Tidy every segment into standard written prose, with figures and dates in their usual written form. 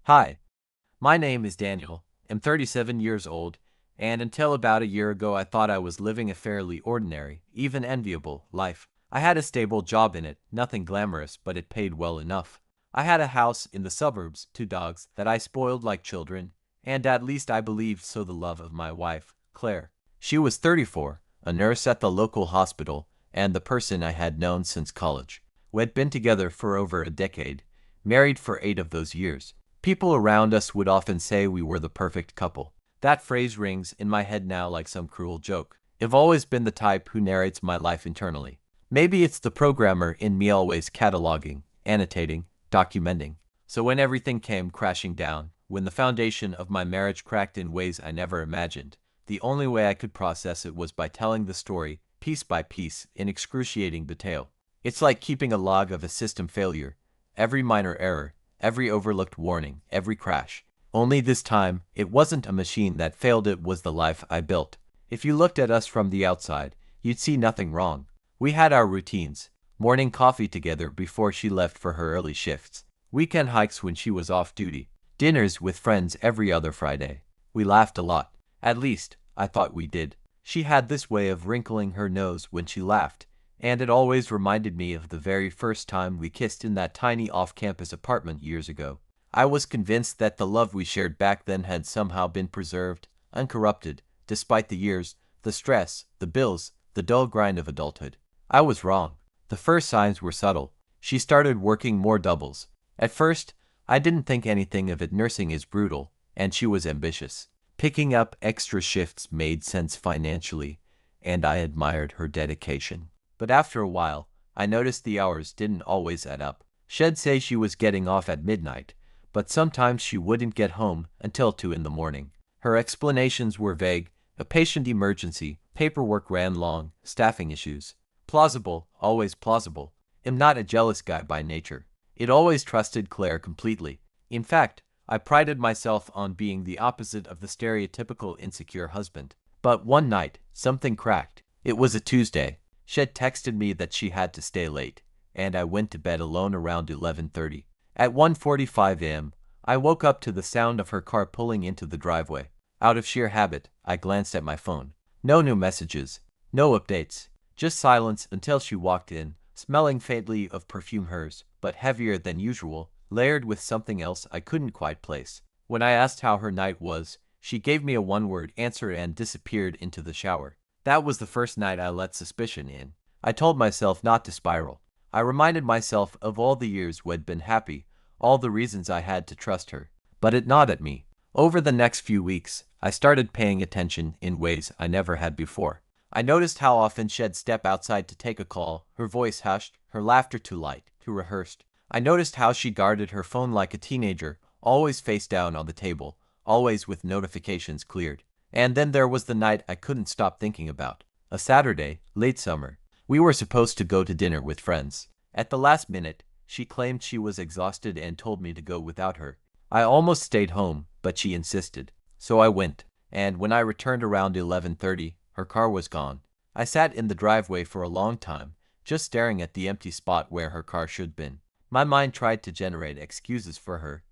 Hi, my name is Daniel. I'm 37 years old, and until about a year ago, I thought I was living a fairly ordinary, even enviable, life. I had a stable job in it, nothing glamorous, but it paid well enough. I had a house in the suburbs, two dogs that I spoiled like children, and at least I believed so the love of my wife, Claire. She was 34, a nurse at the local hospital, and the person I had known since college. We'd been together for over a decade, married for 8 of those years. People around us would often say we were the perfect couple. That phrase rings in my head now like some cruel joke. I've always been the type who narrates my life internally. Maybe it's the programmer in me always cataloging, annotating, documenting. So when everything came crashing down, when the foundation of my marriage cracked in ways I never imagined, the only way I could process it was by telling the story, piece by piece, in excruciating detail. It's like keeping a log of a system failure, every minor error, every overlooked warning, every crash. Only this time, it wasn't a machine that failed, it was the life I built. If you looked at us from the outside, you'd see nothing wrong. We had our routines. Morning coffee together before she left for her early shifts. Weekend hikes when she was off duty. Dinners with friends every other Friday. We laughed a lot. At least, I thought we did. She had this way of wrinkling her nose when she laughed, and it always reminded me of the very first time we kissed in that tiny off-campus apartment years ago. I was convinced that the love we shared back then had somehow been preserved, uncorrupted, despite the years, the stress, the bills, the dull grind of adulthood. I was wrong. The first signs were subtle. She started working more doubles. At first, I didn't think anything of it. Nursing is brutal, and she was ambitious. Picking up extra shifts made sense financially, and I admired her dedication. But after a while, I noticed the hours didn't always add up. She'd say she was getting off at midnight, but sometimes she wouldn't get home until 2 in the morning. Her explanations were vague: a patient emergency, paperwork ran long, staffing issues. Plausible, always plausible. I'm not a jealous guy by nature. I'd always trusted Claire completely. In fact, I prided myself on being the opposite of the stereotypical insecure husband. But one night, something cracked. It was a Tuesday. She'd texted me that she had to stay late, and I went to bed alone around 11:30. At 1:45 a.m., I woke up to the sound of her car pulling into the driveway. Out of sheer habit, I glanced at my phone. No new messages, no updates, just silence until she walked in, smelling faintly of perfume, hers, but heavier than usual, layered with something else I couldn't quite place. When I asked how her night was, she gave me a one-word answer and disappeared into the shower. That was the first night I let suspicion in. I told myself not to spiral. I reminded myself of all the years we'd been happy, all the reasons I had to trust her. But it gnawed at me. Over the next few weeks, I started paying attention in ways I never had before. I noticed how often she'd step outside to take a call, her voice hushed, her laughter too light, too rehearsed. I noticed how she guarded her phone like a teenager, always face down on the table, always with notifications cleared. And then there was the night I couldn't stop thinking about. A Saturday, late summer. We were supposed to go to dinner with friends. At the last minute, she claimed she was exhausted and told me to go without her. I almost stayed home, but she insisted. So I went, and when I returned around 11:30, her car was gone. I sat in the driveway for a long time, just staring at the empty spot where her car should have been. My mind tried to generate excuses for her.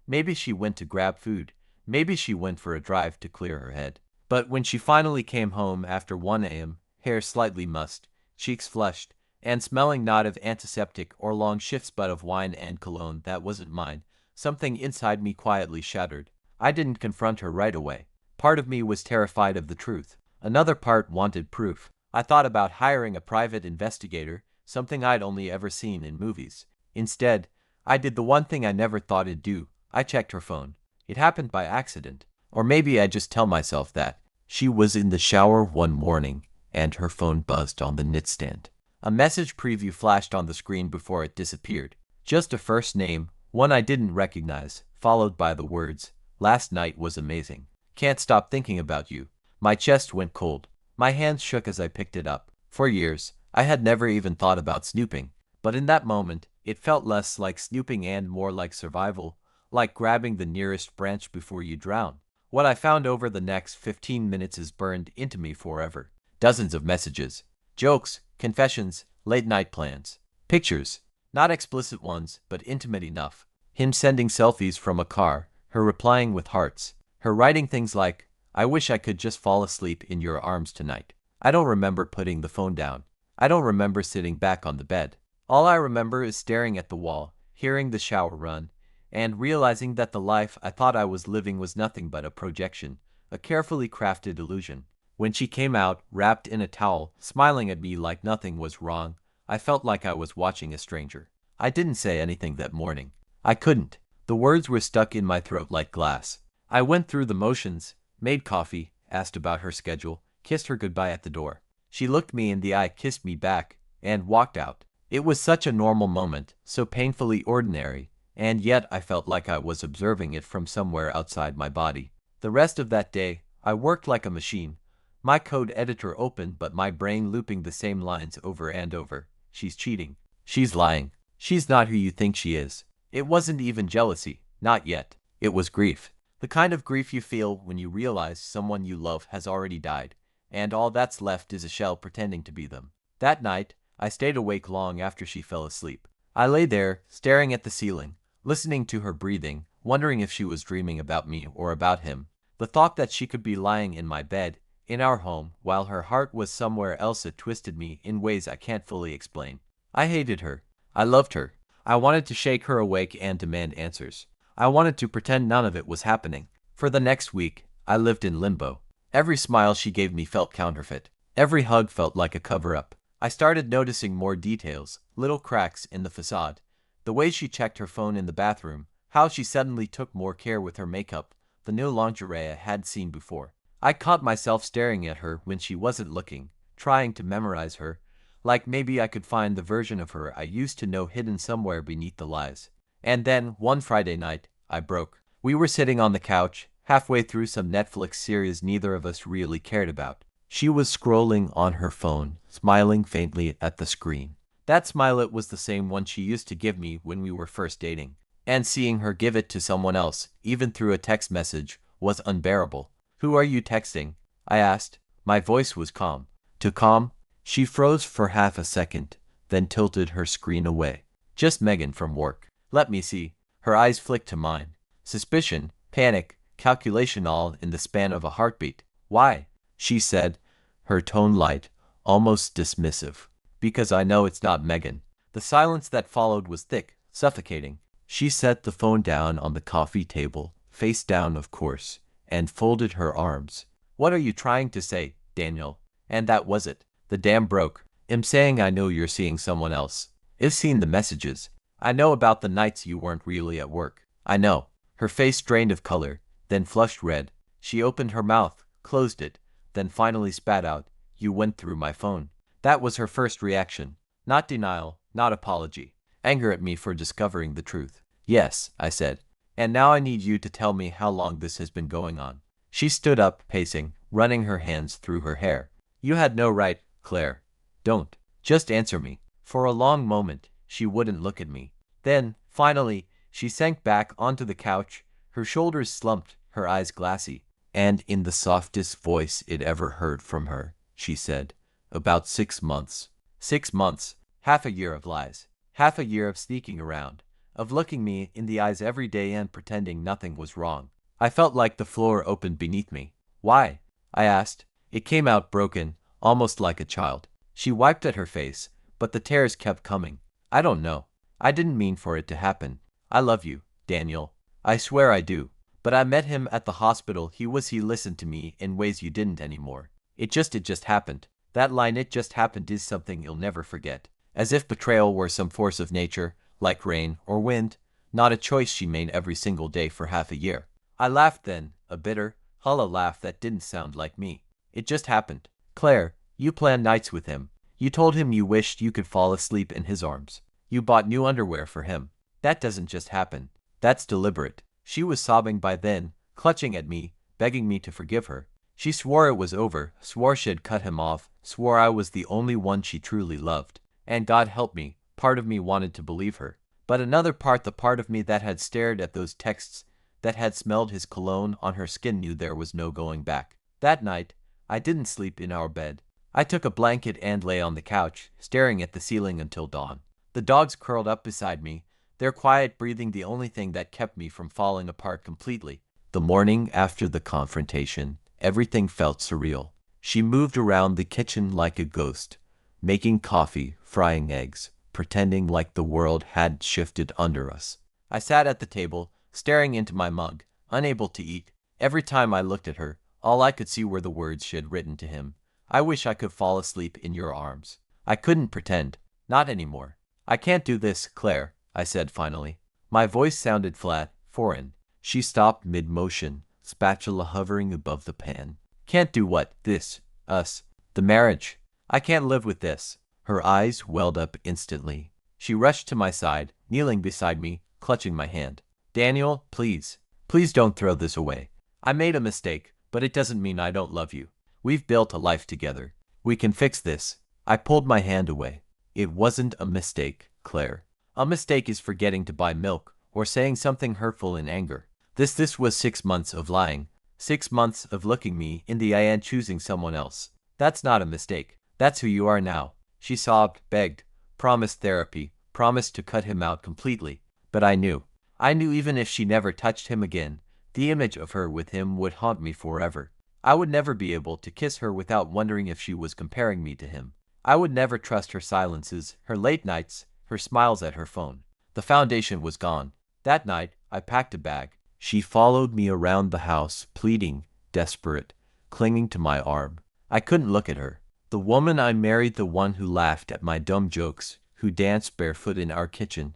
Maybe she went to grab food. Maybe she went for a drive to clear her head. But when she finally came home after 1 a.m., hair slightly mussed, cheeks flushed, and smelling not of antiseptic or long shifts but of wine and cologne that wasn't mine, something inside me quietly shattered. I didn't confront her right away. Part of me was terrified of the truth. Another part wanted proof. I thought about hiring a private investigator, something I'd only ever seen in movies. Instead, I did the one thing I never thought I'd do. I checked her phone. It happened by accident. Or maybe I just tell myself that. She was in the shower one morning, and her phone buzzed on the nightstand. A message preview flashed on the screen before it disappeared. Just a first name, one I didn't recognize, followed by the words, "Last night was amazing. Can't stop thinking about you." My chest went cold. My hands shook as I picked it up. For years, I had never even thought about snooping. But in that moment, it felt less like snooping and more like survival, like grabbing the nearest branch before you drown. What I found over the next 15 minutes is burned into me forever. Dozens of messages. Jokes, confessions, late-night plans. Pictures. Not explicit ones, but intimate enough. Him sending selfies from a car, her replying with hearts, her writing things like, "I wish I could just fall asleep in your arms tonight." I don't remember putting the phone down. I don't remember sitting back on the bed. All I remember is staring at the wall, hearing the shower run, and realizing that the life I thought I was living was nothing but a projection, a carefully crafted illusion. When she came out, wrapped in a towel, smiling at me like nothing was wrong, I felt like I was watching a stranger. I didn't say anything that morning. I couldn't. The words were stuck in my throat like glass. I went through the motions, made coffee, asked about her schedule, kissed her goodbye at the door. She looked me in the eye, kissed me back, and walked out. It was such a normal moment, so painfully ordinary, and yet I felt like I was observing it from somewhere outside my body. The rest of that day, I worked like a machine, my code editor open but my brain looping the same lines over and over. She's cheating. She's lying. She's not who you think she is. It wasn't even jealousy, not yet. It was grief. The kind of grief you feel when you realize someone you love has already died, and all that's left is a shell pretending to be them. That night, I stayed awake long after she fell asleep. I lay there, staring at the ceiling, listening to her breathing, wondering if she was dreaming about me or about him. The thought that she could be lying in my bed, in our home, while her heart was somewhere else, it twisted me in ways I can't fully explain. I hated her. I loved her. I wanted to shake her awake and demand answers. I wanted to pretend none of it was happening. For the next week, I lived in limbo. Every smile she gave me felt counterfeit. Every hug felt like a cover-up. I started noticing more details, little cracks in the facade. The way she checked her phone in the bathroom, how she suddenly took more care with her makeup, the new lingerie I had seen before. I caught myself staring at her when she wasn't looking, trying to memorize her, like maybe I could find the version of her I used to know hidden somewhere beneath the lies. And then, one Friday night, I broke. We were sitting on the couch, halfway through some Netflix series neither of us really cared about. She was scrolling on her phone, smiling faintly at the screen. That smile, it was the same one she used to give me when we were first dating. And seeing her give it to someone else, even through a text message, was unbearable. "Who are you texting?" I asked. My voice was calm. Too calm? She froze for half a second, then tilted her screen away. "Just Megan from work." "Let me see." Her eyes flicked to mine. Suspicion, panic, calculation, all in the span of a heartbeat. "Why?" she said, her tone light, almost dismissive. "Because I know it's not Megan." The silence that followed was thick, suffocating. She set the phone down on the coffee table, face down of course, and folded her arms. "What are you trying to say, Daniel?" And that was it. The dam broke. "I'm saying I know you're seeing someone else. I've seen the messages. I know about the nights you weren't really at work. I know." Her face drained of color, then flushed red. She opened her mouth, closed it, then finally spat out, "You went through my phone." That was her first reaction. Not denial, not apology. Anger at me for discovering the truth. "Yes," I said. "And now I need you to tell me how long this has been going on." She stood up, pacing, running her hands through her hair. "You had no right, Claire. Don't. Just answer me." For a long moment, she wouldn't look at me. Then, finally, she sank back onto the couch, her shoulders slumped, her eyes glassy. And in the softest voice it ever heard from her, she said, "About 6 months." 6 months. Half a year of lies. Half a year of sneaking around, of looking me in the eyes every day and pretending nothing was wrong. I felt like the floor opened beneath me. "Why?" I asked. It came out broken, almost like a child. She wiped at her face, but the tears kept coming. "I don't know. I didn't mean for it to happen. I love you, Daniel. I swear I do. But I met him at the hospital. He listened to me in ways you didn't anymore. It just happened." That line, "it just happened," is something you'll never forget. As if betrayal were some force of nature, like rain or wind, not a choice she made every single day for half a year. I laughed then, a bitter, hollow laugh that didn't sound like me. "It just happened. Claire, you planned nights with him. You told him you wished you could fall asleep in his arms. You bought new underwear for him. That doesn't just happen. That's deliberate." She was sobbing by then, clutching at me, begging me to forgive her. She swore it was over, swore she'd cut him off, swore I was the only one she truly loved. And God help me, part of me wanted to believe her. But another part, the part of me that had stared at those texts, that had smelled his cologne on her skin, knew there was no going back. That night, I didn't sleep in our bed. I took a blanket and lay on the couch, staring at the ceiling until dawn. The dogs curled up beside me, their quiet breathing the only thing that kept me from falling apart completely. The morning after the confrontation, everything felt surreal. She moved around the kitchen like a ghost, making coffee, frying eggs, pretending like the world had shifted under us. I sat at the table, staring into my mug, unable to eat. Every time I looked at her, all I could see were the words she had written to him. I wish I could fall asleep in your arms. I couldn't pretend. Not anymore. I can't do this, Claire, I said finally. My voice sounded flat, foreign. She stopped mid-motion, spatula hovering above the pan. Can't do what? This. Us. The marriage. I can't live with this. Her eyes welled up instantly. She rushed to my side, kneeling beside me, clutching my hand. Daniel, please. Please don't throw this away. I made a mistake, but it doesn't mean I don't love you. We've built a life together. We can fix this. I pulled my hand away. It wasn't a mistake, Claire. A mistake is forgetting to buy milk, or saying something hurtful in anger. This was 6 months of lying. 6 months of looking me in the eye and choosing someone else. That's not a mistake. That's who you are now. She sobbed, begged, promised therapy, promised to cut him out completely. But I knew. I knew even if she never touched him again, the image of her with him would haunt me forever. I would never be able to kiss her without wondering if she was comparing me to him. I would never trust her silences, her late nights, her smiles at her phone. The foundation was gone. That night, I packed a bag. She followed me around the house, pleading, desperate, clinging to my arm. I couldn't look at her. The woman I married, the one who laughed at my dumb jokes, who danced barefoot in our kitchen,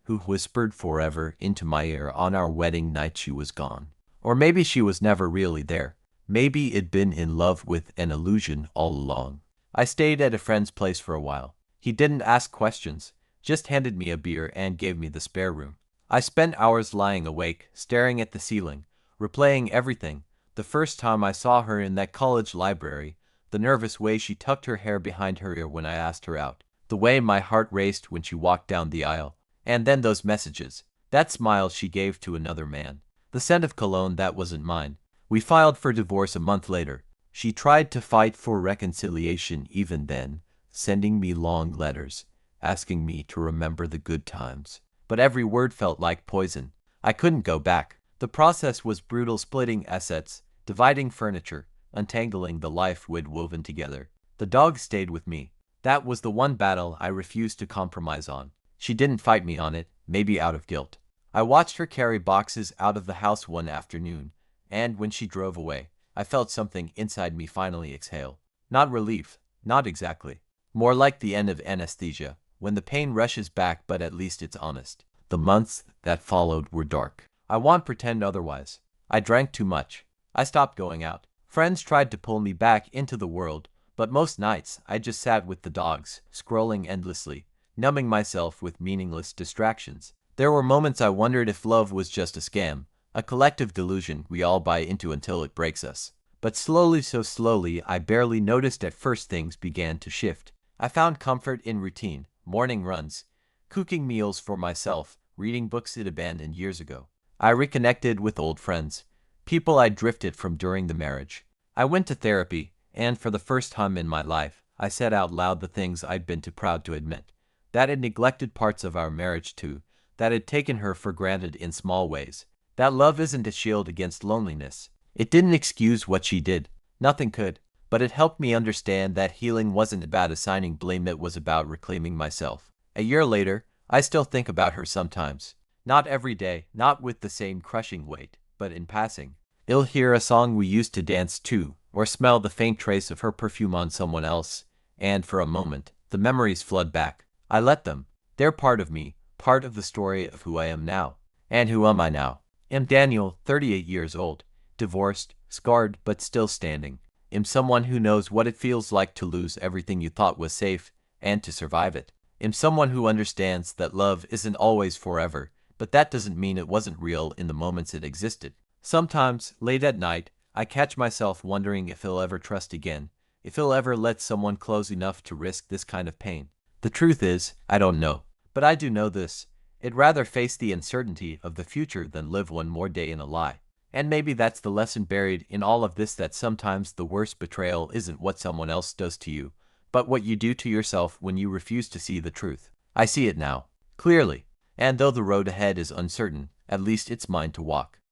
who whispered forever into my ear on our wedding night, she was gone. Or maybe she was never really there. Maybe I'd been in love with an illusion all along. I stayed at a friend's place for a while. He didn't ask questions, just handed me a beer and gave me the spare room. I spent hours lying awake, staring at the ceiling, replaying everything. The first time I saw her in that college library, the nervous way she tucked her hair behind her ear when I asked her out, the way my heart raced when she walked down the aisle, and then those messages, that smile she gave to another man, the scent of cologne that wasn't mine. We filed for divorce a month later. She tried to fight for reconciliation even then, sending me long letters, asking me to remember the good times. But every word felt like poison. I couldn't go back. The process was brutal, splitting assets, dividing furniture, untangling the life we'd woven together. The dog stayed with me. That was the one battle I refused to compromise on. She didn't fight me on it, maybe out of guilt. I watched her carry boxes out of the house one afternoon, and when she drove away, I felt something inside me finally exhale. Not relief, not exactly. More like the end of anesthesia, when the pain rushes back but at least it's honest. The months that followed were dark. I won't pretend otherwise. I drank too much. I stopped going out. Friends tried to pull me back into the world, but most nights I just sat with the dogs, scrolling endlessly, numbing myself with meaningless distractions. There were moments I wondered if love was just a scam, a collective delusion we all buy into until it breaks us. But slowly, so slowly, I barely noticed at first, things began to shift. I found comfort in routine, morning runs, cooking meals for myself, reading books I'd abandoned years ago. I reconnected with old friends, people I drifted from during the marriage. I went to therapy, and for the first time in my life, I said out loud the things I'd been too proud to admit. That had neglected parts of our marriage too, that had taken her for granted in small ways. That love isn't a shield against loneliness. It didn't excuse what she did. Nothing could. But it helped me understand that healing wasn't about assigning blame, it was about reclaiming myself. A year later, I still think about her sometimes. Not every day, not with the same crushing weight, but in passing. I'll hear a song we used to dance to, or smell the faint trace of her perfume on someone else, and for a moment, the memories flood back. I let them. They're part of me, part of the story of who I am now. And who am I now? I'm Daniel, 38 years old, divorced, scarred, but still standing. I'm someone who knows what it feels like to lose everything you thought was safe, and to survive it. I'm someone who understands that love isn't always forever, but that doesn't mean it wasn't real in the moments it existed. Sometimes, late at night, I catch myself wondering if he'll ever trust again, if he'll ever let someone close enough to risk this kind of pain. The truth is, I don't know. But I do know this. I'd rather face the uncertainty of the future than live one more day in a lie. And maybe that's the lesson buried in all of this, that sometimes the worst betrayal isn't what someone else does to you, but what you do to yourself when you refuse to see the truth. I see it now, clearly. And though the road ahead is uncertain, at least it's mine to walk.